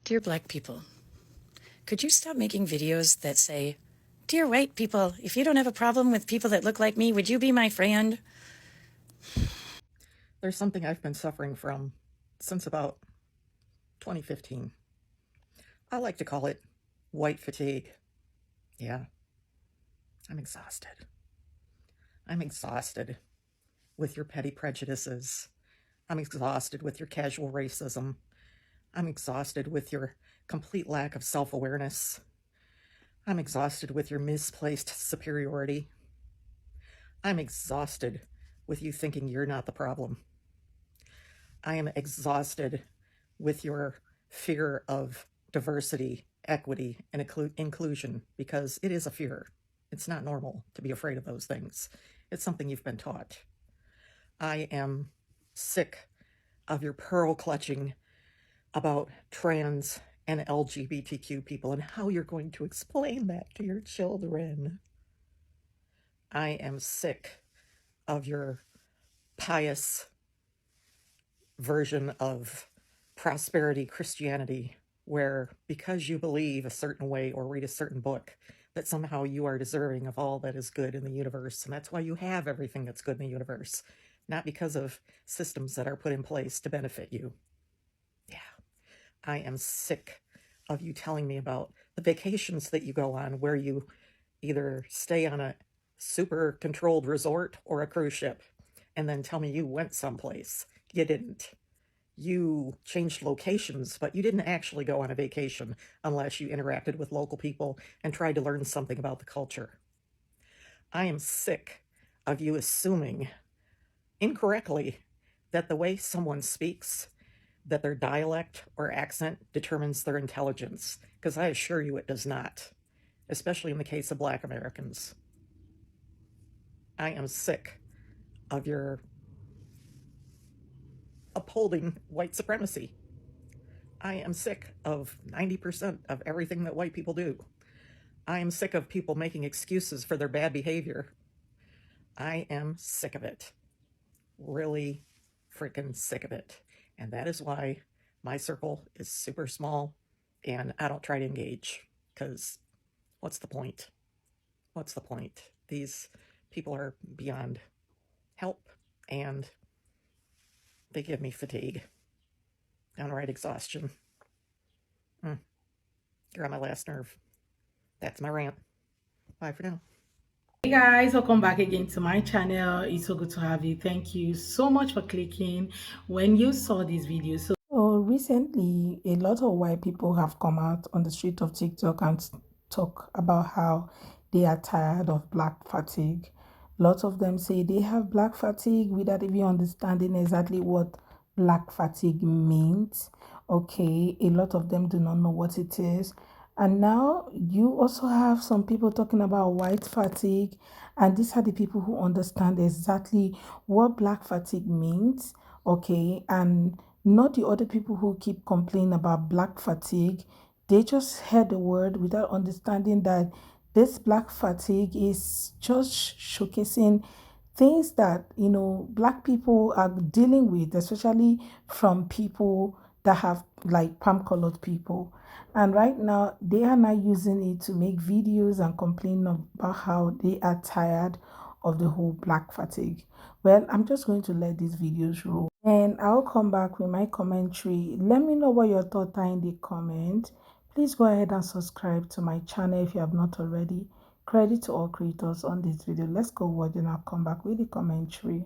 Dear Black people, could you stop making videos that say, "Dear white people, if you don't have a problem with people that look like me, would you be my friend?" There's something I've been suffering from since about 2015. I like to call it white fatigue. Yeah, I'm exhausted. I'm exhausted with your petty prejudices. I'm exhausted with your casual racism. I'm exhausted with your complete lack of self-awareness. I'm exhausted with your misplaced superiority. I'm exhausted with you thinking you're not the problem. I am exhausted with your fear of diversity, equity, and inclusion, because it is a fear. It's not normal to be afraid of those things. It's something you've been taught. I am sick of your pearl clutching about trans and LGBTQ people and how you're going to explain that to your children. I am sick of your pious version of prosperity Christianity, where because you believe a certain way or read a certain book, that somehow you are deserving of all that is good in the universe. And that's why you have everything that's good in the universe, not because of systems that are put in place to benefit you. Yeah, I am sick of you telling me about the vacations that you go on where you either stay on a super controlled resort or a cruise ship and then tell me you went someplace. You didn't. You changed locations, but you didn't actually go on a vacation unless you interacted with local people and tried to learn something about the culture. I am sick of you assuming incorrectly that the way someone speaks, that their dialect or accent determines their intelligence, because I assure you it does not, especially in the case of Black Americans. I am sick of your upholding white supremacy. I am sick of 90% of everything that white people do. I am sick of people making excuses for their bad behavior. I am sick of it. Really freaking sick of it. And that is why my circle is super small and I don't try to engage, because what's the point? What's the point? These people are beyond help and they give me fatigue, downright exhaustion. You're on my last nerve. That's my rant. Bye for now. Hey guys, welcome back again to my channel. It's so good to have you. Thank you so much for clicking when you saw this video. So recently, a lot of white people have come out on the street of TikTok and talk about how they are tired of black fatigue. Lots of them say they have black fatigue without even understanding exactly what black fatigue means. Okay, a lot of them do not know what it is. And now you also have some people talking about white fatigue, and these are the people who understand exactly what black fatigue means. Okay, and not the other people who keep complaining about black fatigue. They just heard the word without understanding that this black fatigue is just showcasing things that black people are dealing with, especially from people that have like palm colored people. And right now they are not using it to make videos and complain about how they are tired of the whole black fatigue. Well, I'm just going to let these videos roll and I'll come back with my commentary. Let me know what your thoughts are in the comment. Please go ahead and subscribe to my channel if you have not already. Credit to all creators on this video. Let's go watch and I'll come back with the commentary.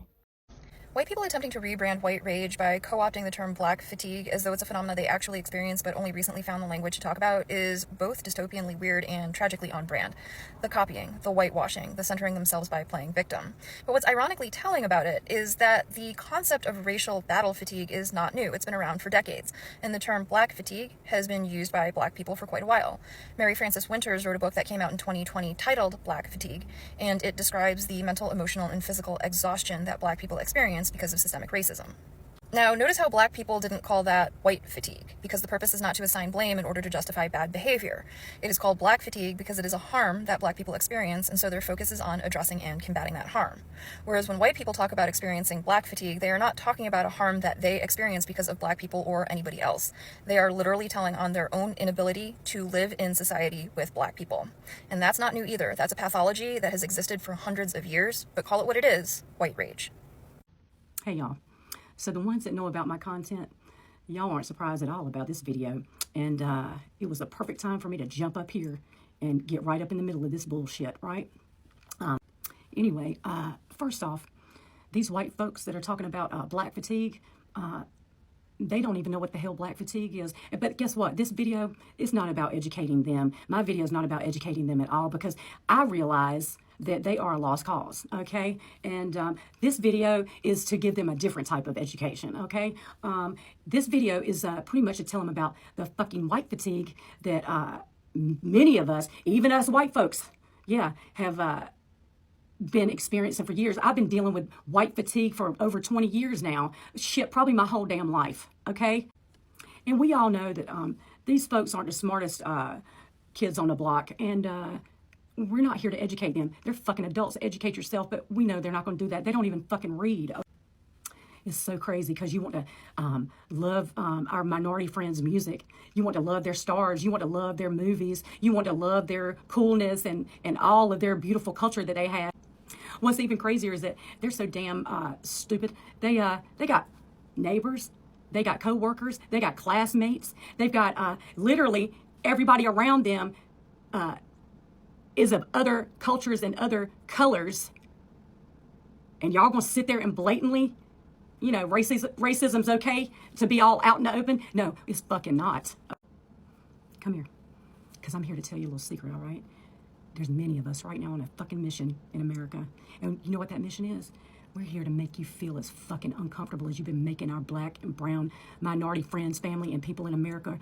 White people attempting to rebrand white rage by co-opting the term black fatigue as though it's a phenomenon they actually experience but only recently found the language to talk about is both dystopianly weird and tragically on brand. The copying, the whitewashing, the centering themselves by playing victim. But what's ironically telling about it is that the concept of racial battle fatigue is not new. It's been around for decades, and the term black fatigue has been used by black people for quite a while. Mary Frances Winters wrote a book that came out in 2020 titled Black Fatigue, and it describes the mental, emotional, and physical exhaustion that black people experience because of systemic racism. Now, notice how black people didn't call that white fatigue, because the purpose is not to assign blame in order to justify bad behavior. It is called black fatigue because it is a harm that black people experience, and so their focus is on addressing and combating that harm. Whereas when white people talk about experiencing black fatigue, they are not talking about a harm that they experience because of black people or anybody else. They are literally telling on their own inability to live in society with black people. And that's not new either. That's a pathology that has existed for hundreds of years, but call it what it is, white rage. Hey y'all, so the ones that know about my content, y'all aren't surprised at all about this video, and it was a perfect time for me to jump up here and get right up in the middle of this bullshit, right? Anyway, first off, these white folks that are talking about black fatigue, they don't even know what the hell black fatigue is. But guess what? This video is not about educating them. My video is not about educating them at all, because I realize that they are a lost cause, okay? And this video is to give them a different type of education, okay? This video is pretty much to tell them about the fucking white fatigue that many of us, even us white folks, yeah, have been experiencing for years. I've been dealing with white fatigue for over 20 years now. Shit, probably my whole damn life, okay? And we all know that these folks aren't the smartest kids on the block, and we're not here to educate them. They're fucking adults. Educate yourself, but we know they're not going to do that. They don't even fucking read. It's so crazy because you want to love our minority friends' music. You want to love their stars. You want to love their movies. You want to love their coolness and all of their beautiful culture that they have. What's even crazier is that they're so damn stupid. They got neighbors, they got co-workers, they got classmates, they've got literally everybody around them is of other cultures and other colors. And y'all gonna sit there and blatantly, you know, racism's okay to be all out in the open? No, it's fucking not. Come here, because I'm here to tell you a little secret, all right? There's many of us right now on a fucking mission in America. And you know what that mission is? We're here to make you feel as fucking uncomfortable as you've been making our black and brown minority friends, family, and people in America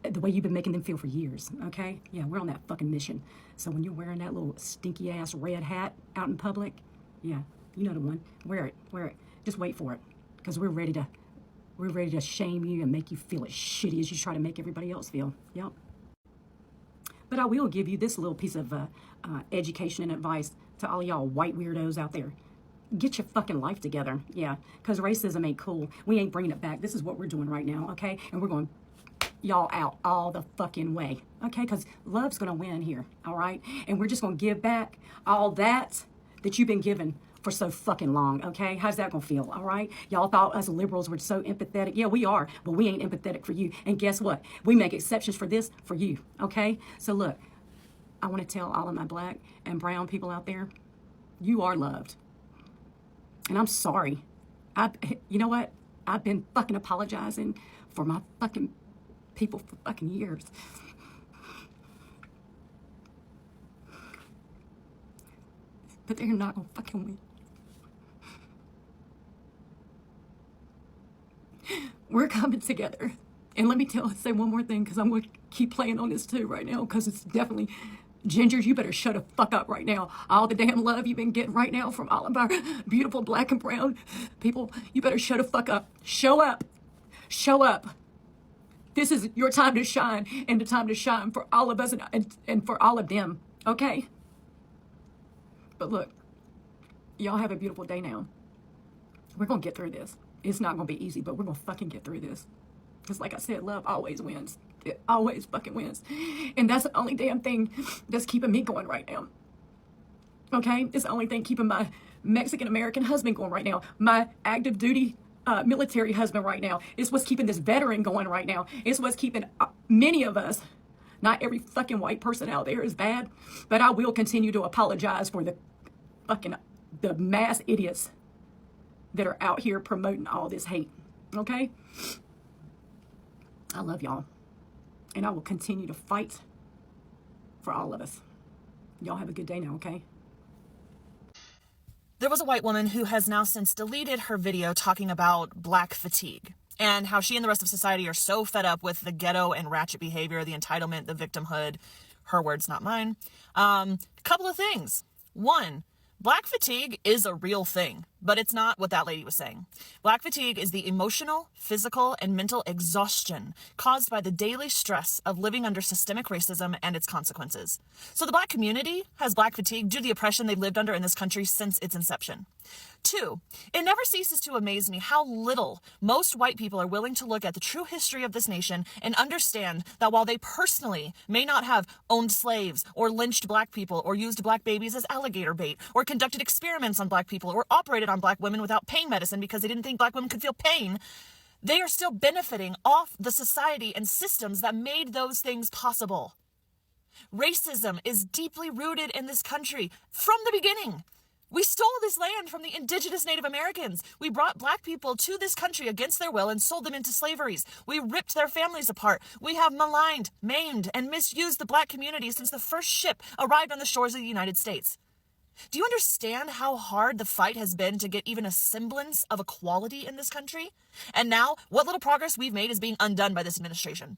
the way you've been making them feel for years, okay? Yeah, we're on that fucking mission. So when you're wearing that little stinky ass red hat out in public, yeah, you know the one. Wear it. Just wait for it, because we're ready to shame you and make you feel as shitty as you try to make everybody else feel. Yep. But I will give you this little piece of education and advice to all y'all white weirdos out there. Get your fucking life together. Yeah, because racism ain't cool. We ain't bringing it back. This is what we're doing right now, okay? And we're going y'all out all the fucking way, okay? Because love's going to win here, all right? And we're just going to give back all that you've been given for so fucking long, okay? How's that gonna feel, all right? Y'all thought us liberals were so empathetic. Yeah, we are, but we ain't empathetic for you. And guess what? We make exceptions for this for you, okay? So look, I want to tell all of my black and brown people out there, you are loved. And I'm sorry. You know what? I've been fucking apologizing for my fucking people for fucking years. But they're not gonna fucking win. We're coming together. And let me say one more thing, because I'm going to keep playing on this too right now, because it's definitely, Ginger, you better shut the fuck up right now. All the damn love you've been getting right now from all of our beautiful black and brown people, you better shut the fuck up. Show up. Show up. This is your time to shine, and the time to shine for all of us and for all of them, okay? But look, y'all have a beautiful day now. We're going to get through this. It's not going to be easy, but we're going to fucking get through this. Because like I said, love always wins. It always fucking wins. And that's the only damn thing that's keeping me going right now. Okay? It's the only thing keeping my Mexican-American husband going right now. My active duty military husband right now. It's what's keeping this veteran going right now. It's what's keeping many of us. Not every fucking white person out there is bad, but I will continue to apologize for the mass idiots that are out here promoting all this hate, okay? I love y'all, and I will continue to fight for all of us. Y'all have a good day now, okay? There was a white woman who has now since deleted her video talking about black fatigue and how she and the rest of society are so fed up with the ghetto and ratchet behavior, the entitlement, the victimhood. Her words, not mine. Couple of things. One, black fatigue is a real thing. But it's not what that lady was saying. Black fatigue is the emotional, physical, and mental exhaustion caused by the daily stress of living under systemic racism and its consequences. So the Black community has Black fatigue due to the oppression they've lived under in this country since its inception. 2, it never ceases to amaze me how little most white people are willing to look at the true history of this nation and understand that while they personally may not have owned slaves or lynched Black people or used Black babies as alligator bait or conducted experiments on Black people or operated on Black women without pain medicine because they didn't think Black women could feel pain, they are still benefiting off the society and systems that made those things possible. Racism is deeply rooted in this country from the beginning. We stole this land from the indigenous Native Americans. We brought Black people to this country against their will and sold them into slaveries. We ripped their families apart. We have maligned, maimed, and misused the Black community since the first ship arrived on the shores of the United States. Do you understand how hard the fight has been to get even a semblance of equality in this country? And now, what little progress we've made is being undone by this administration.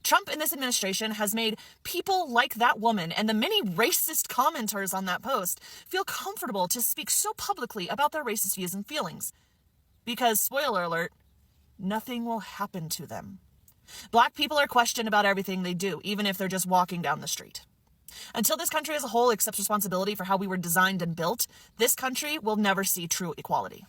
Trump and this administration has made people like that woman and the many racist commenters on that post feel comfortable to speak so publicly about their racist views and feelings. Because, spoiler alert, nothing will happen to them. Black people are questioned about everything they do, even if they're just walking down the street. Until this country as a whole accepts responsibility for how we were designed and built, this country will never see true equality.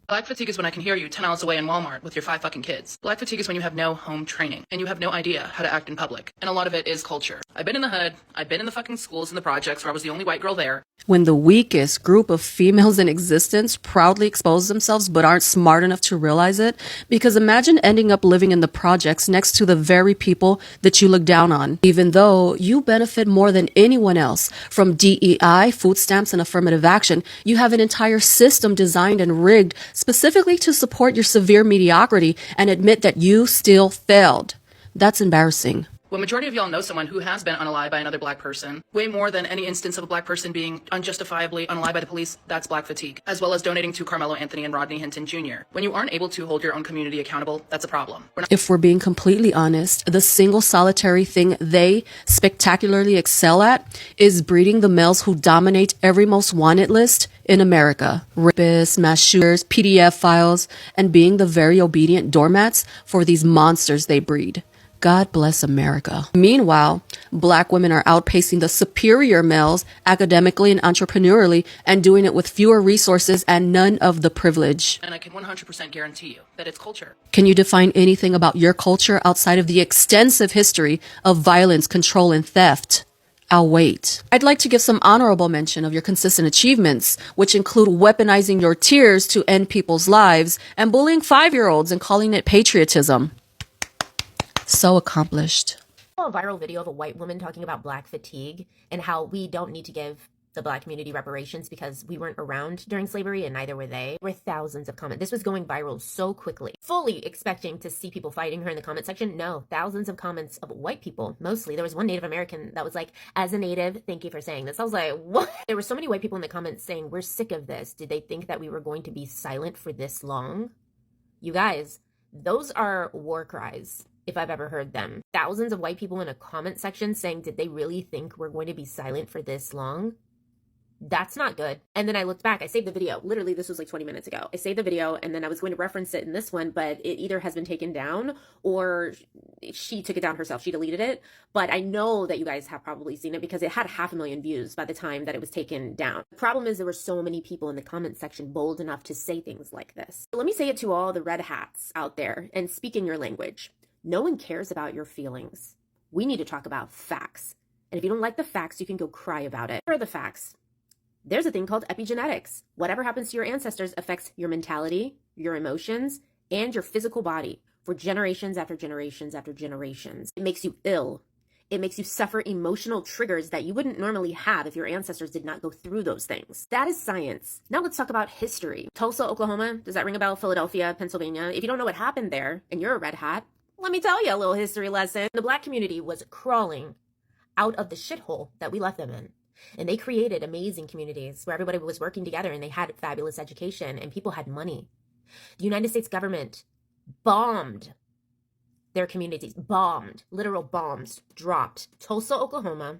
Black fatigue is when I can hear you 10 miles away in Walmart with your 5 fucking kids. Black fatigue is when you have no home training and you have no idea how to act in public. And a lot of it is culture. I've been in the hood. I've been in the fucking schools and the projects where I was the only white girl there. When the weakest group of females in existence proudly expose themselves but aren't smart enough to realize it, because imagine ending up living in the projects next to the very people that you look down on, even though you benefit more than anyone else from DEI, food stamps, and affirmative action. You have an entire system designed and rigged specifically to support your severe mediocrity and admit that you still failed. That's embarrassing. When majority of y'all know someone who has been unalived by another Black person, way more than any instance of a Black person being unjustifiably unalived by the police, that's Black fatigue, as well as donating to Carmelo Anthony and Rodney Hinton Jr. When you aren't able to hold your own community accountable, that's a problem. If we're being completely honest, the single solitary thing they spectacularly excel at is breeding the males who dominate every most wanted list in America. Rapists, mass shooters, PDF files, and being the very obedient doormats for these monsters they breed. God bless America. Meanwhile, Black women are outpacing the superior males academically and entrepreneurially and doing it with fewer resources and none of the privilege. And I can 100% guarantee you that it's culture. Can you define anything about your culture outside of the extensive history of violence, control, and theft? I'll wait. I'd like to give some honorable mention of your consistent achievements, which include weaponizing your tears to end people's lives and bullying 5-year-olds and calling it patriotism. So accomplished. A viral video of a white woman talking about Black fatigue and how we don't need to give the Black community reparations because we weren't around during slavery and neither were they. There were thousands of comments. This was going viral so quickly. Fully expecting to see people fighting her in the comment section. No, thousands of comments of white people, mostly. There was one Native American that was like, as a Native, thank you for saying this. I was like, what? There were so many white people in the comments saying, we're sick of this. Did they think that we were going to be silent for this long? You guys, those are war cries, if I've ever heard them. Thousands of white people in a comment section saying, did they really think we're going to be silent for this long? That's not good. And then I looked back, I saved the video. Literally, this was like 20 minutes ago. I saved the video and then I was going to reference it in this one, but it either has been taken down or she took it down herself. She deleted it. But I know that you guys have probably seen it because it had 500,000 views by the time that it was taken down. The problem is there were so many people in the comment section bold enough to say things like this. Let me say it to all the red hats out there and speak in your language. No one cares about your feelings. We need to talk about facts. And if you don't like the facts, you can go cry about it. Here are the facts. There's a thing called epigenetics. Whatever happens to your ancestors affects your mentality, your emotions, and your physical body for generations after generations after generations. It makes you ill. It makes you suffer emotional triggers that you wouldn't normally have if your ancestors did not go through those things. That is science. Now let's talk about history. Tulsa, Oklahoma. Does that ring a bell? Philadelphia, Pennsylvania. If you don't know what happened there and you're a red hat, let me tell you a little history lesson. The Black community was crawling out of the shithole that we left them in. And they created amazing communities where everybody was working together and they had fabulous education and people had money. The United States government bombed their communities, bombed, literal bombs dropped. Tulsa, Oklahoma,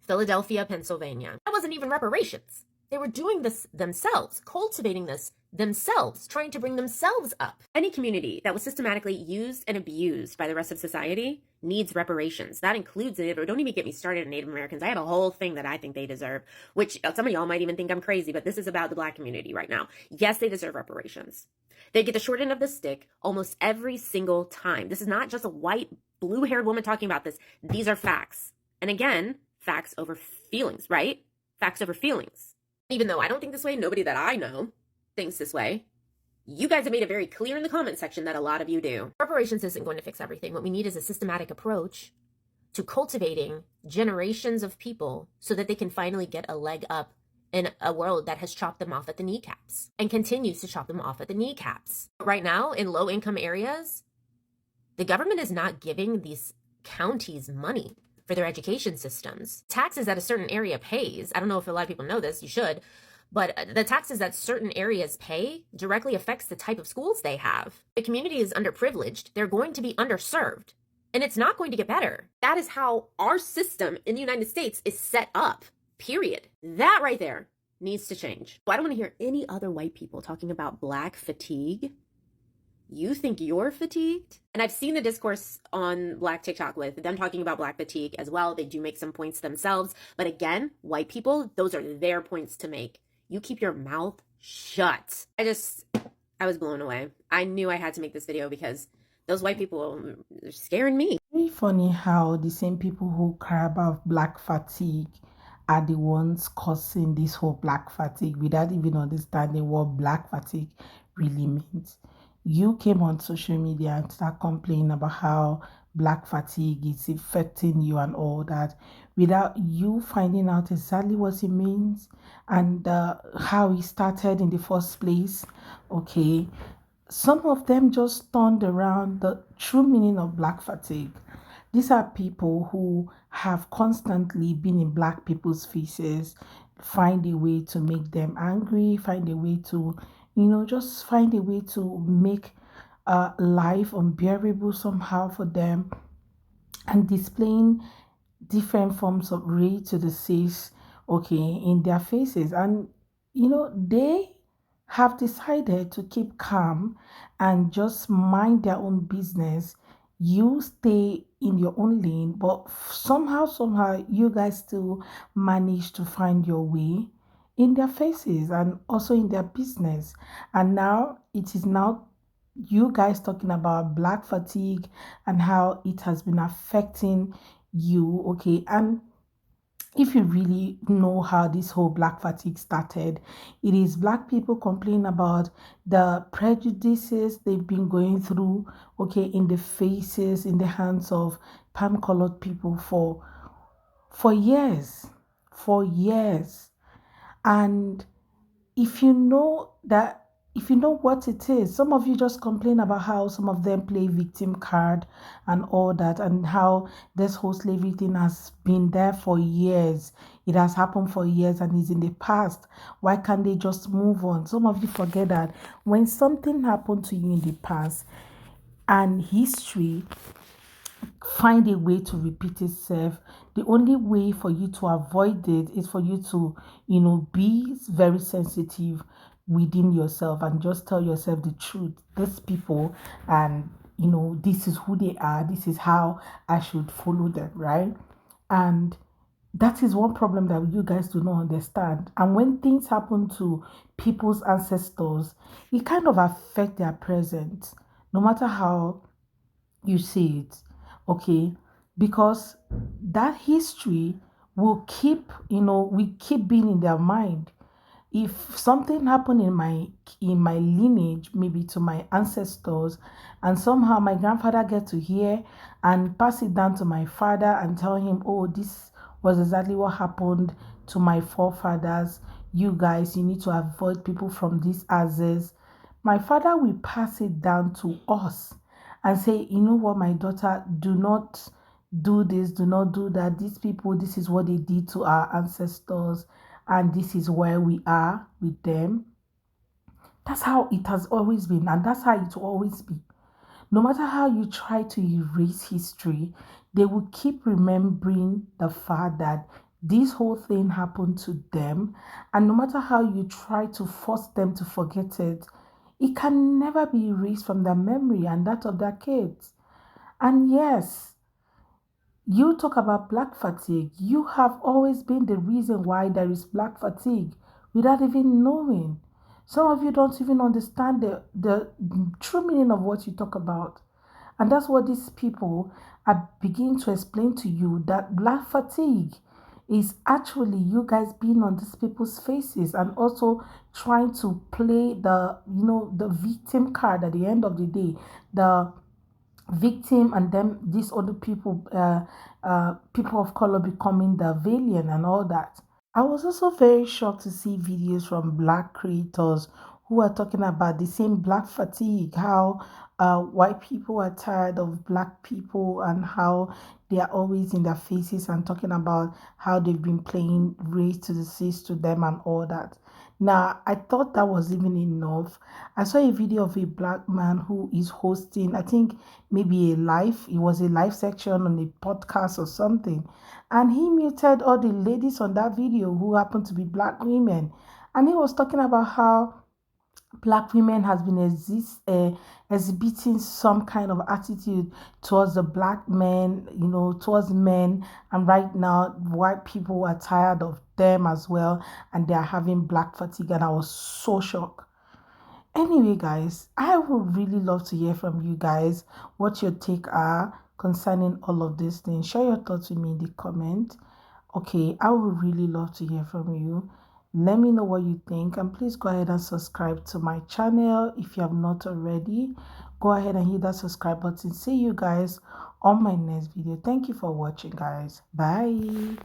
Philadelphia, Pennsylvania. That wasn't even reparations. They were doing this themselves, cultivating this themselves, trying to bring themselves up. Any community that was systematically used and abused by the rest of society needs reparations. That includes Native. Don't even get me started on Native Americans. I have a whole thing that I think they deserve, which some of y'all might even think I'm crazy, but this is about the Black community right now. Yes, they deserve reparations. They get the short end of the stick almost every single time. This is not just a white, blue-haired woman talking about this. These are facts. And again, facts over feelings, right? Facts over feelings. Even though I don't think this way, nobody that I know thinks this way. You guys have made it very clear in the comment section that a lot of you do. Reparations isn't going to fix everything. What we need is a systematic approach to cultivating generations of people so that they can finally get a leg up in a world that has chopped them off at the kneecaps and continues to chop them off at the kneecaps. Right now, in low-income areas, the government is not giving these counties money for their education systems. Taxes that a certain area pays, I don't know if a lot of people know this, you should, but the taxes that certain areas pay directly affects the type of schools they have. The community is underprivileged. They're going to be underserved, and it's not going to get better. That is how our system in the United States is set up, period. That right there needs to change. I don't want to hear any other white people talking about Black fatigue. You think you're fatigued? And I've seen the discourse on Black TikTok with them talking about Black fatigue as well. They do make some points themselves. But again, white people, those are their points to make. You keep your mouth shut. I was blown away. I knew I had to make this video because those white people are scaring me. Very funny how the same people who cry about Black fatigue are the ones causing this whole Black fatigue without even understanding what Black fatigue really means. You came on social media and start complaining about how Black fatigue is affecting you and all that without you finding out exactly what it means and how it started in the first place. Okay, some of them just turned around the true meaning of Black fatigue. These are people who have constantly been in Black people's faces, find a way to make them angry, find a way to, just find a way to make life unbearable somehow for them, and displaying different forms of rage to the face, okay, in their faces. And, they have decided to keep calm and just mind their own business. You stay in your own lane, but somehow, you guys still manage to find your way in their faces and also in their business. And now it is now you guys talking about Black fatigue and how it has been affecting you, okay? And if you really know how this whole Black fatigue started, it is Black people complaining about the prejudices they've been going through, okay, in the faces, in the hands of palm-colored people for years, and if you know what it is, some of you just complain about how some of them play victim card and all that, and how this whole slavery thing has been there for years. It has happened for years and is in the past. Why can't they just move on? Some of you forget that when something happened to you in the past and history find a way to repeat itself, the only way for you to avoid it is for you to, be very sensitive within yourself and just tell yourself the truth. These people, and this is who they are, this is how I should follow them, right? And that is one problem that you guys do not understand. And when things happen to people's ancestors, it kind of affects their present, no matter how you see it, okay? Because that history will keep, we keep being in their mind. If something happened in my lineage, maybe to my ancestors, and somehow my grandfather get to hear and pass it down to my father and tell him, oh, this was exactly what happened to my forefathers, you guys, you need to avoid people from these houses. My father will pass it down to us and say, you know what, my daughter, do not do this, do not do that. These people, this is what they did to our ancestors, and this is where we are with them. That's how it has always been, and that's how it will always be. No matter how you try to erase history, they will keep remembering the fact that this whole thing happened to them, and no matter how you try to force them to forget it, it can never be erased from their memory and that of their kids. And yes, you talk about black fatigue. You have always been the reason why there is black fatigue without even knowing. Some of you don't even understand the true meaning of what you talk about. And that's what these people are beginning to explain to you, that black fatigue is actually you guys being on these people's faces and also trying to play the victim card at the end of the day. The victim, and then these other people, people of color becoming the villain and all that. I was also very shocked to see videos from black creators who are talking about the same black fatigue, how white people are tired of black people and how they are always in their faces and talking about how they've been playing race to the seas to them and all that. Now, I thought that was even enough. I saw a video of a black man who is hosting, I think maybe it was a live section on a podcast or something. And he muted all the ladies on that video who happened to be black women. And he was talking about how black women has been exhibiting some kind of attitude towards the black men, towards men, and right now white people are tired of them as well, and they are having black fatigue. And I was so shocked. Anyway, guys, I would really love to hear from you guys what your take are concerning all of these things. Share your thoughts with me in the comment. Okay, I would really love to hear from you. Let me know what you think, and please go ahead and subscribe to my channel if you have not already. Go ahead and hit that subscribe button. See you guys on my next video. Thank you for watching, guys. Bye.